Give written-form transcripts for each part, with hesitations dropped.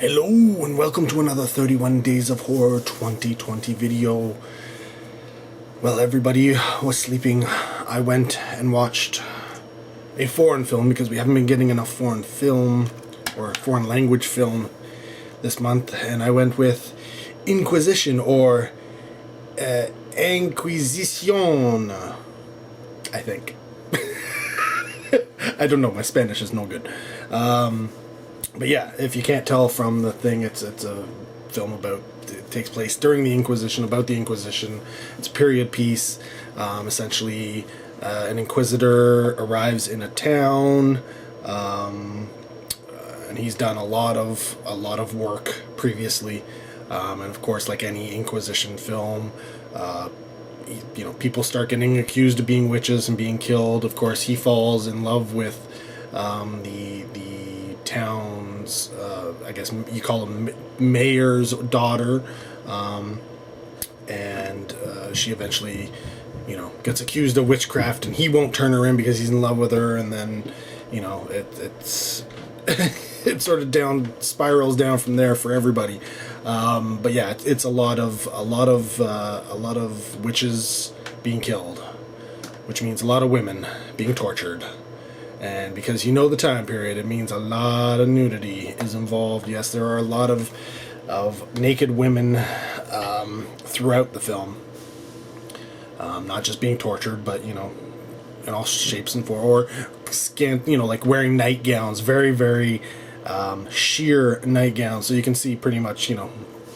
Hello and welcome to another 31 Days of Horror 2020 video. Well, everybody was sleeping. I went and watched a foreign film because we haven't been getting enough foreign film or foreign language film this month, and I went with Inquisition or Inquisition, I think. I don't know, my Spanish is no good. But yeah, if you can't tell from the thing, it's a film it takes place during the Inquisition, about the Inquisition. It's a period piece. Essentially, an inquisitor arrives in a town, and he's done a lot of work previously. And of course, like any Inquisition film, people start getting accused of being witches and being killed. Of course, he falls in love with the town's, I guess you call him mayor's daughter, and she eventually, gets accused of witchcraft, and he won't turn her in because he's in love with her, and then, it's it sort of spirals down from there for everybody. But yeah, it's a lot of witches being killed, which means a lot of women being tortured. And because the time period, it means a lot of nudity is involved. Yes, there are a lot of naked women throughout the film. Not just being tortured, but, in all shapes and forms. Or like wearing nightgowns, very, very sheer nightgowns. So you can see pretty much,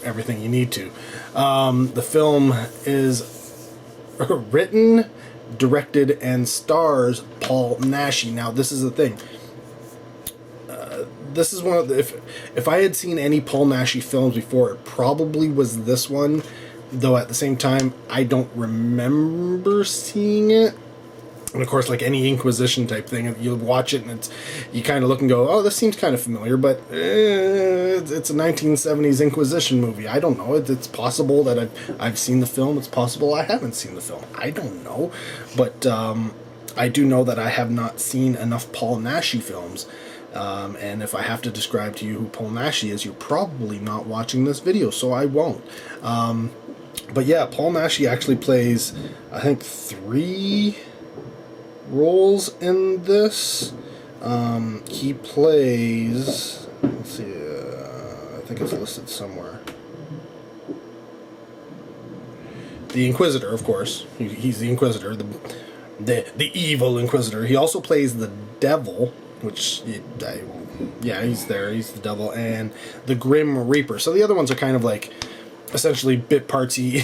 everything you need to. The film is written, directed, and stars Paul Naschy. Now, this is the thing. This is one of the... If I had seen any Paul Naschy films before, it probably was this one. Though at the same time, I don't remember seeing it. And of course, like any Inquisition type thing, you watch it and you kind of look and go, oh, this seems kind of familiar, but it's a 1970s Inquisition movie. I don't know. It's possible that I've seen the film. It's possible I haven't seen the film. I don't know. But I do know that I have not seen enough Paul Naschy films. And if I have to describe to you who Paul Naschy is, you're probably not watching this video, so I won't. But yeah, Paul Naschy actually plays, I think, 3 roles in this. He plays, let's see, I think it's listed somewhere. The Inquisitor, of course. He's the Inquisitor, the evil Inquisitor. He also plays the Devil, which, yeah, he's there. He's the Devil, and the Grim Reaper. So the other ones are kind of like essentially bit partsy.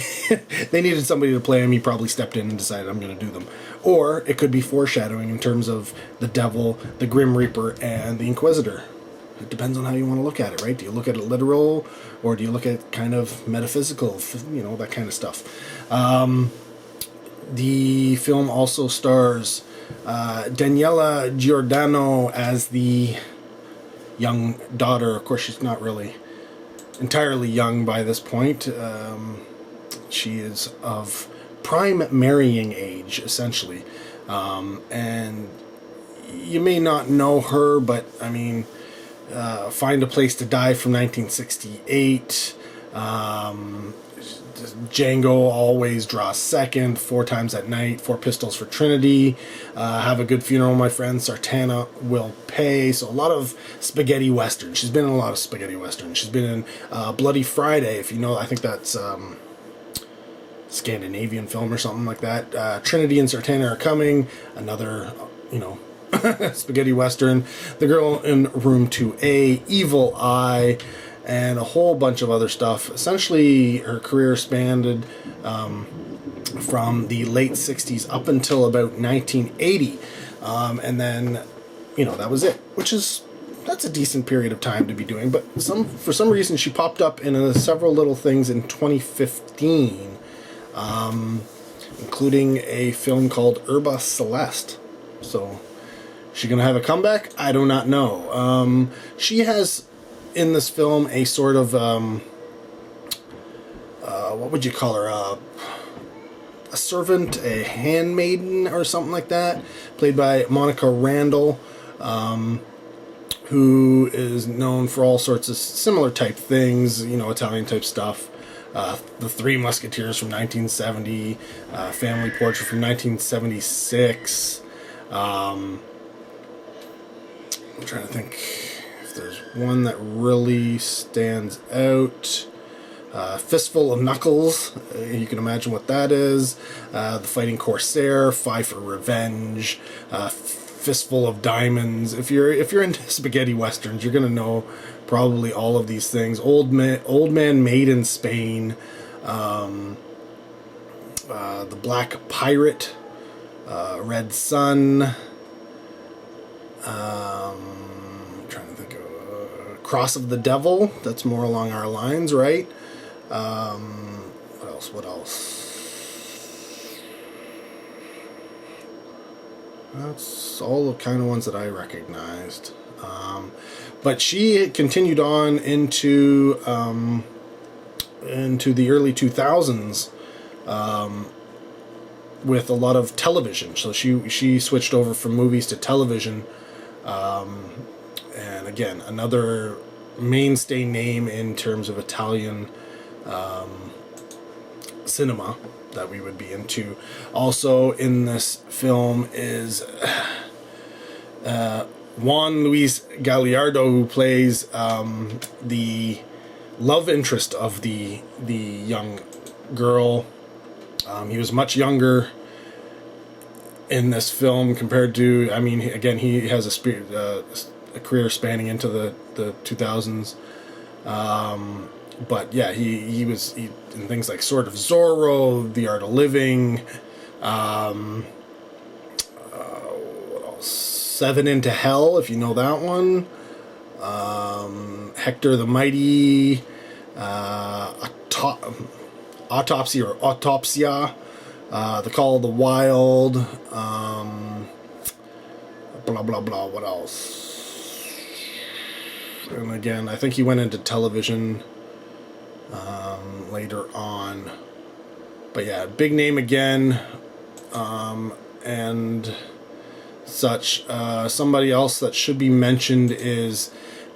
They needed somebody to play him. He probably stepped in and decided, I'm going to do them. Or it could be foreshadowing in terms of the Devil, the Grim Reaper, and the Inquisitor. It depends on how you want to look at it, right? Do you look at it literal, or do you look at it kind of metaphysical, that kind of stuff. The film also stars Daniela Giordano as the young daughter. Of course, she's not really entirely young by this point. She is of prime marrying age, essentially. And you may not know her, but, I mean, Find a Place to Die from 1968. Django Always Draws Second, 4 Times at Night, 4 Pistols for Trinity, Have a Good Funeral, My Friend, Sartana Will Pay. So a lot of spaghetti westerns. She's been in a lot of spaghetti westerns. She's been in Bloody Friday, if you know. I think that's Scandinavian film or something like that. Trinity and Sartana Are Coming, another, spaghetti western. The Girl in Room 2A, Evil Eye, and a whole bunch of other stuff. Essentially, her career spanned from the late 60s up until about 1980. And then, that was it. That's a decent period of time to be doing. But for some reason, she popped up in several little things in 2015. Including a film called Herba Celeste. So, is she going to have a comeback? I do not know. She has, in this film, a sort of, what would you call her? A servant, a handmaiden, or something like that, played by Monica Randall. who is known for all sorts of similar type things, you know, Italian type stuff. The Three Musketeers from 1970, Family Portrait from 1976. I'm trying to think if there's one that really stands out. Fistful of Knuckles, you can imagine what that is. The Fighting Corsair, Five for Revenge, Fistful of Diamonds. If you're into spaghetti westerns, you're gonna know probably all of these things. Old Man Made in Spain, The Black Pirate, Red Sun. I'm trying to think of Cross of the Devil. That's more along our lines, right? What else? That's all the kind of ones that I recognized. But she continued on into the early 2000s with a lot of television. So she switched over from movies to television. And again, another mainstay name in terms of Italian cinema that we would be into. Also in this film is Juan Luis Gallardo, who plays the love interest of the young girl. He was much younger in this film compared to, I mean, again, he has a career spanning into the 2000s. But yeah, he was in things like Sword of Zorro, The Art of Living, what else? Seven into Hell, if you know that one. Hector the Mighty, Autopsy or Autopsia, The Call of the Wild, blah blah blah. What else? And again, I think he went into television later on. But yeah, big name again, and such. Somebody else that should be mentioned is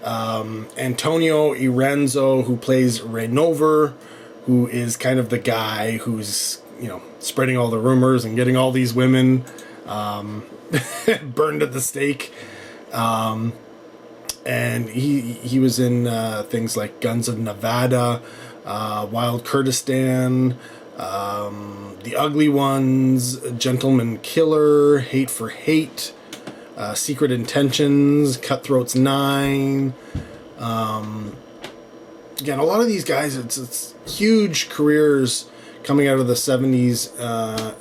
Antonio Iranzo, who plays Renover, who is kind of the guy who's, you know, spreading all the rumors and getting all these women burned at the stake. And he was in things like Guns of Nevada, Wild Kurdistan, The Ugly Ones, Gentleman Killer, Hate for Hate, Secret Intentions, Cutthroats 9. Again, a lot of these guys, it's huge careers coming out of the 70s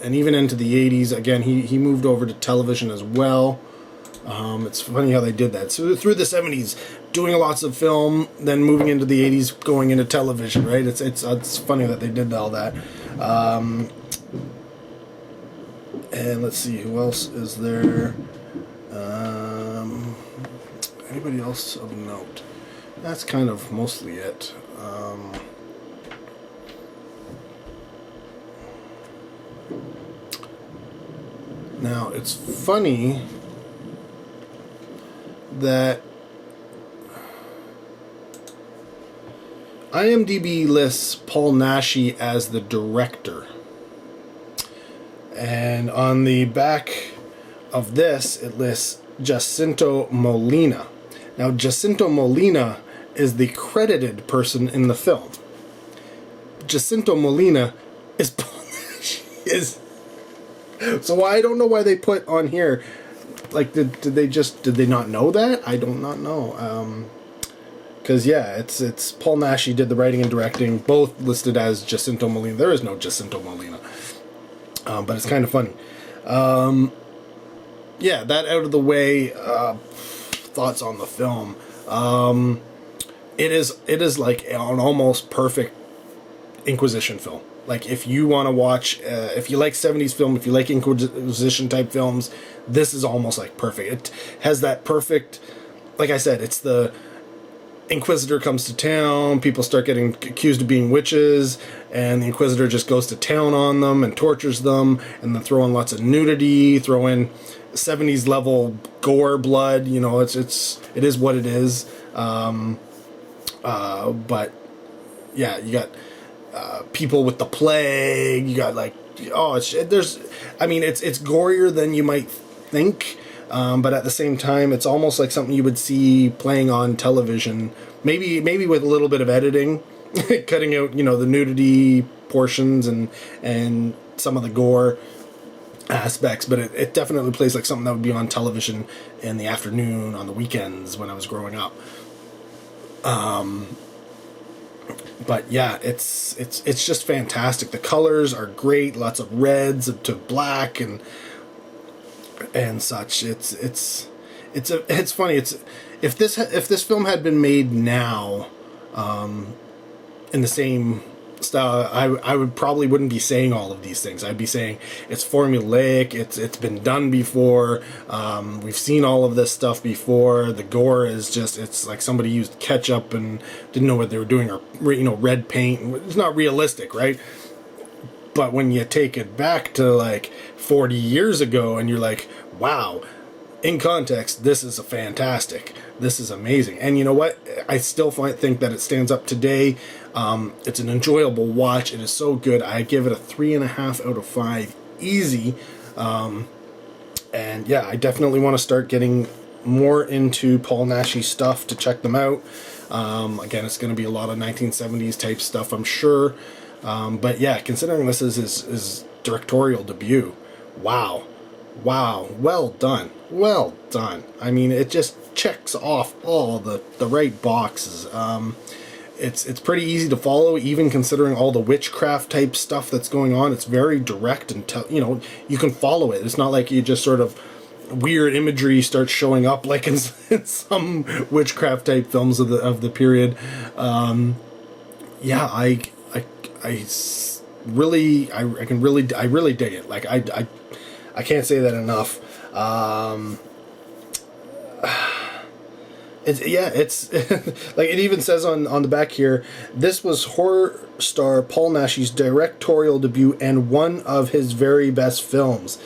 and even into the 80s. Again, he moved over to television as well. It's funny how they did that. So through the 70s, doing lots of film, then moving into the 80s, going into television, right? It's funny that they did all that. And let's see, who else is there? Anybody else of note? That's kind of mostly it. Now, it's funny that IMDb lists Paul Naschy as the director. And on the back of this, it lists Jacinto Molina. Now, Jacinto Molina is the credited person in the film. Jacinto Molina is Paul Naschy. So I don't know why they put on here. Like, did they not know that? I do not know. Because yeah, it's Paul Naschy did the writing and directing, both listed as Jacinto Molina. There is no Jacinto Molina, but it's kind of funny. Yeah, that out of the way. Thoughts on the film. It is like an almost perfect Inquisition film. Like, if you want to watch, if you like 70s film, if you like Inquisition type films, this is almost like perfect. It has that perfect, like I said, it's the Inquisitor comes to town, people start getting accused of being witches, and the Inquisitor just goes to town on them and tortures them, and then throw in lots of nudity, throw in 70s level gore, blood. You know, it is what it is. But yeah, you got people with the plague. You got like, it's gorier than you might think. But at the same time, it's almost like something you would see playing on television, maybe with a little bit of editing, cutting out, the nudity portions and some of the gore aspects. But it definitely plays like something that would be on television in the afternoon, on the weekends when I was growing up. But yeah, it's just fantastic. The colors are great, lots of reds to black and such. It's funny. If this film had been made now, in the same style, I would probably wouldn't be saying all of these things. I'd be saying it's formulaic. It's been done before. We've seen all of this stuff before. The gore is it's like somebody used ketchup and didn't know what they were doing, or red paint. It's not realistic, right? But when you take it back to like 40 years ago and you're like, wow, in context, this is fantastic. This is amazing. And you know what? I still think that it stands up today. It's an enjoyable watch. It is so good. I give it a 3.5 out of 5. Easy. And yeah, I definitely want to start getting more into Paul Naschy stuff to check them out. Again, it's going to be a lot of 1970s type stuff, I'm sure. But yeah, considering this is his directorial debut, wow, well done. I mean, it just checks off all the right boxes. It's pretty easy to follow, even considering all the witchcraft type stuff that's going on. It's very direct and you can follow it. It's not like you just sort of weird imagery starts showing up like in some witchcraft type films of the period. Yeah, I really dig it. Like I can't say that enough. It's like it even says on the back here, this was horror star Paul Naschy's directorial debut and one of his very best films.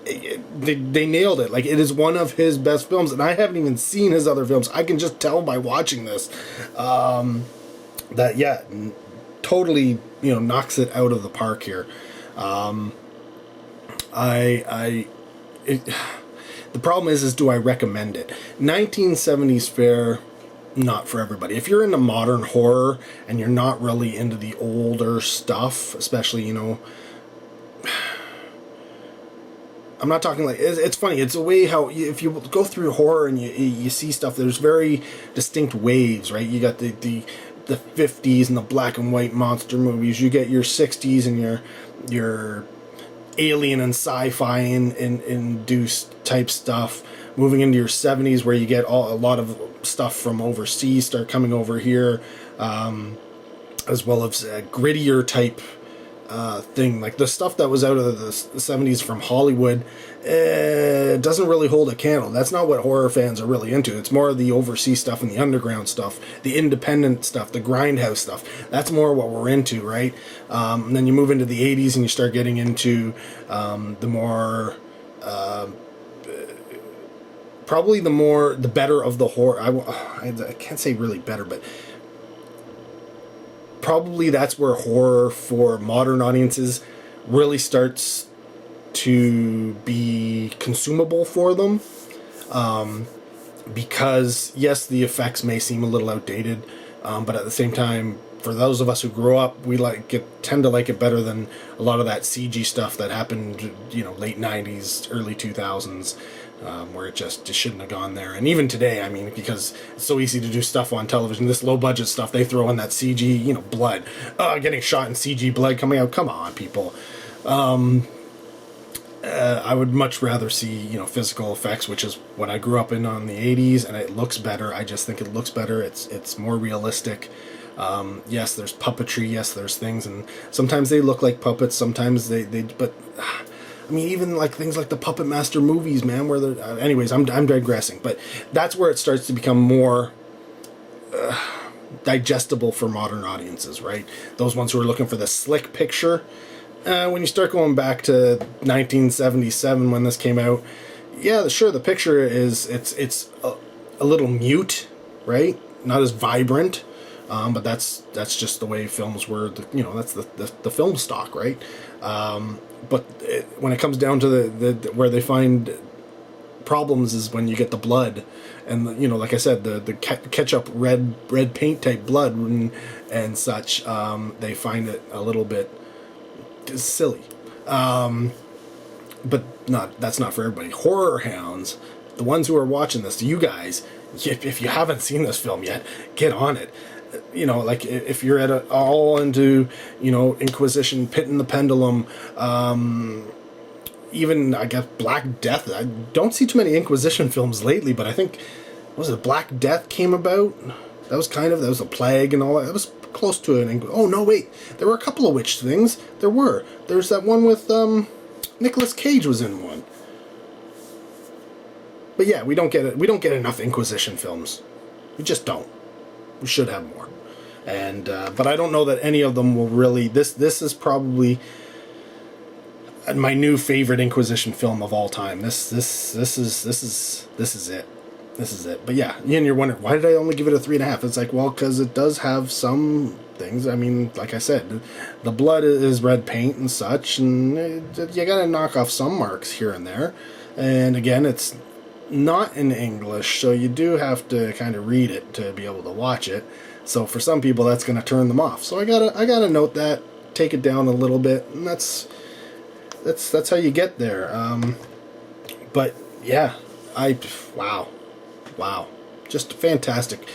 They nailed it. Like, it is one of his best films, and I haven't even seen his other films. I can just tell by watching this that totally knocks it out of the park here. The problem is do I recommend it? 1970s fare, not for everybody. If you're into modern horror and you're not really into the older stuff, especially, I'm not talking like, it's funny, it's a way how, if you go through horror and you see stuff, there's very distinct waves, right? You got the 50s and the black and white monster movies, you get your 60s and your alien and sci-fi induced type stuff, moving into your 70s where you get a lot of stuff from overseas start coming over here, as well as a grittier type thing, like the stuff that was out of the 70s from Hollywood. Doesn't really hold a candle. That's not what horror fans are really into. It's more of the overseas stuff and the underground stuff, the independent stuff, the grindhouse stuff. That's more what we're into, right? And then you move into the 80s and you start getting into the more probably the better of the horror. I can't say really better, but probably that's where horror for modern audiences really starts to be consumable for them, because yes, the effects may seem a little outdated, but at the same time, for those of us who grew up, we tend to like it better than a lot of that CG stuff that happened, late 90s, early 2000s, where it just shouldn't have gone there. And even today, I mean, because it's so easy to do stuff on television, this low budget stuff, they throw in that CG, blood, getting shot in CG blood coming out. Come on, people. I would much rather see, physical effects, which is what I grew up in on the 80s, and it looks better. I just think it looks better. It's more realistic. Yes, there's puppetry. Yes, there's things, and sometimes they look like puppets. Sometimes but I mean, even like things like the Puppet Master movies, man, where they're, anyways, I'm digressing, but that's where it starts to become more digestible for modern audiences, right? Those ones who are looking for the slick picture. When you start going back to 1977 when this came out, yeah, sure, the picture is it's a little mute, right? Not as vibrant, but that's just the way films were. That's the film stock, right? But when it comes down to the where they find problems is when you get the blood, and like I said, the ketchup red paint type blood and such. They find it a little bit silly, but that's not for everybody. Horror hounds, the ones who are watching this, you guys, if you haven't seen this film yet, get on it. Like if you're all into Inquisition, Pit and the Pendulum, even I guess Black Death. I don't see too many Inquisition films lately, but I think Black Death came about. That was a plague and all that. That was close to an oh no wait, there were a couple of witch things. There's that one with Nicolas Cage was in one. But yeah, we don't get enough Inquisition films. We just don't. We should have more. And but I don't know that any of them will really. This is probably my new favorite Inquisition film of all time. This is it. This is it. But yeah, and you're wondering, why did I only give it a 3.5? It's like, well, because it does have some things. I mean, like I said, the blood is red paint and such, and you gotta knock off some marks here and there. And again, it's not in English, so you do have to kind of read it to be able to watch it. So for some people, that's gonna turn them off. So I gotta note that, take it down a little bit, and that's how you get there. But yeah, wow, just fantastic.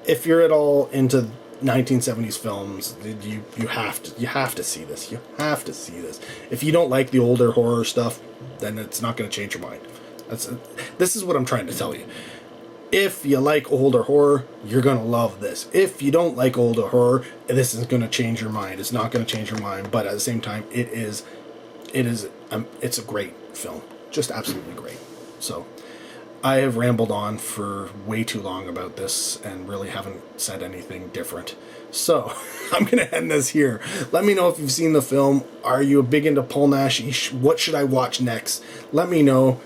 If you're at all into 1970s films, you have to see this. You have to see this. If you don't like the older horror stuff, then it's not going to change your mind. This is what I'm trying to tell you. If you like older horror, you're going to love this. If you don't like older horror, this is going to change your mind. It's not going to change your mind, but at the same time, it's a great film. Just absolutely great. So I have rambled on for way too long about this and really haven't said anything different. So I'm going to end this here. Let me know if you've seen the film. Are you big into Paul Naschy? What should I watch next? Let me know.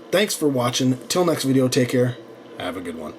Thanks for watching. Till next video, take care. Have a good one.